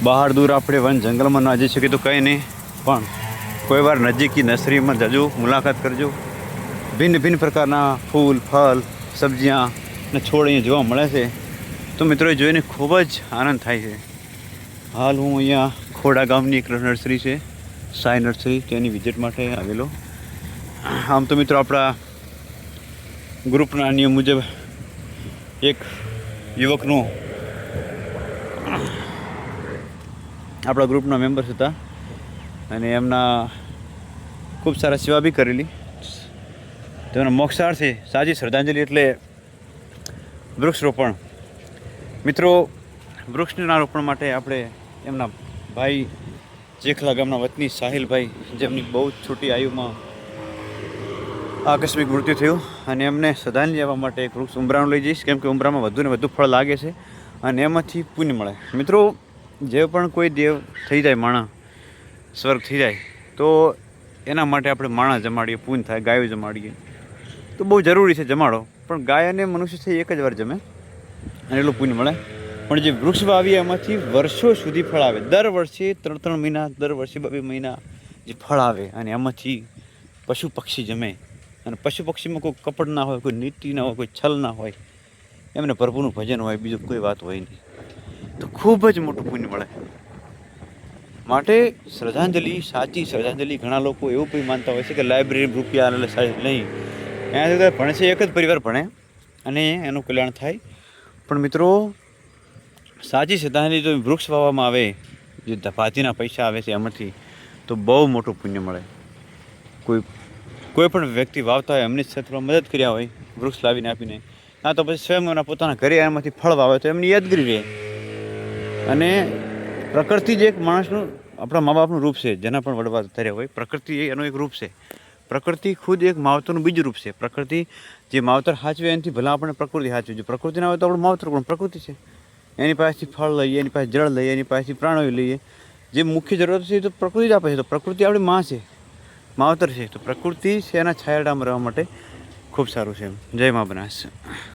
બહાર દૂર આપણે વન જંગલમાં ના જઈ શકીએ તો કંઈ નહીં, પણ કોઈ વાર નજીકી નર્સરીમાં જજો, મુલાકાત કરજો. ભિન્ન ભિન્ન પ્રકારના ફૂલ, ફળ, સબ્જીਆਂ અને છોડ અહીંયા જોવા મળે છે. તો મિત્રો એ જોઈને ખૂબ જ આનંદ થાય છે. હાલ હું અહીંયા ખોડા ગામની એક નર્સરી છે, સાઈ નર્સરી, તેની વિઝિટ માટે આવેલો. આમ તો મિત્રો આપણા ગ્રુપના નિયમ મુજબ એક યુવકનું આપણા ગ્રુપના મેમ્બર્સ હતા અને એમના ખૂબ સારા સેવા બી કરેલી. તેમના મોક્ષાર્થે સાચી શ્રદ્ધાંજલિ એટલે વૃક્ષરોપણ. મિત્રો, વૃક્ષના રોપણ માટે આપણે એમના ભાઈ ચેખલા ગામના વતની સાહિલભાઈ, જેમની બહુ જ છોટી આયુમાં આકસ્મિક મૃત્યુ થયું, અને એમને શ્રદ્ધાંજલિ આપવા માટે એક વૃક્ષ ઉંબરાનું લઈ જઈશ, કેમ કે ઉંબરામાં વધુ ને વધુ ફળ લાગે છે અને એમાંથી પુણ્ય મળે. મિત્રો, જે પણ કોઈ દેવ થઈ જાય, માણસ સ્વર્ગ થઈ જાય, તો એના માટે આપણે માણસ જમાડીએ, પુણ્ય થાય. ગાયો જમાડીએ તો બહુ જરૂરી છે જમાડો, પણ ગાય અને મનુષ્ય છે એક જ વાર જમે અને એટલું પુણ્ય મળે. પણ જે વૃક્ષ વાવીએ એમાંથી વર્ષો સુધી ફળ આવે. દર વર્ષે 3 મહિના, દર વર્ષે 2 મહિના જે ફળ આવે, અને એમાંથી પશુ પક્ષી જમે. અને પશુ પક્ષીમાં કોઈ કપટ ના હોય, કોઈ નીતિ ના હોય, કોઈ છલ ના હોય, એમને પ્રભુનું ભજન હોય, બીજું કોઈ વાત હોય નહીં, તો ખૂબ જ મોટું પુણ્ય મળે. માટે શ્રદ્ધાંજલિ, સાચી શ્રદ્ધાંજલિ. ઘણા લોકો એવું પણ માનતા હોય છે કે લાઇબ્રેરી રૂપિયા નહીં, એના જગ્યાએ ભણે છે, એક જ પરિવાર ભણે અને એનું કલ્યાણ થાય. પણ મિત્રો, સાચી શ્રદ્ધાંજલિ જો વૃક્ષ વાવવામાં આવે, જે ભાતીના પૈસા આવે છે એમાંથી, તો બહુ મોટું પુણ્ય મળે. કોઈ પણ વ્યક્તિ વાવતા હોય, એમની સાથે મદદ કર્યા હોય, વૃક્ષ લાવીને આપીને, કાં તો પછી સ્વયં એમના પોતાના ઘરે એમાંથી ફળ વાવે તો એમની યાદગીરી રહે. અને પ્રકૃતિ જ એક માણસનું, આપણા મા બાપનું રૂપ છે, જેના પણ વડવા ધર્યા હોય. પ્રકૃતિ એનું એક રૂપ છે. પ્રકૃતિ ખુદ એક માવતરનું બીજું રૂપ છે. પ્રકૃતિ જે માવતર સાચવે એનાથી ભલા આપણે પ્રકૃતિ સાચવે. જો પ્રકૃતિ ના હોય તો આપણું માવતર પણ પ્રકૃતિ છે. એની પાસેથી ફળ લઈએ, એની પાસે જળ લઈએ, એની પાસેથી પ્રાણો લઈએ. જે મુખ્ય જરૂરત છે એ તો પ્રકૃતિ જ આપે છે. તો પ્રકૃતિ આપણી માં છે, માવતર છે. તો પ્રકૃતિ છે એના છાયાડામાં રહેવા માટે ખૂબ સારું છે. જય મા બનાસ.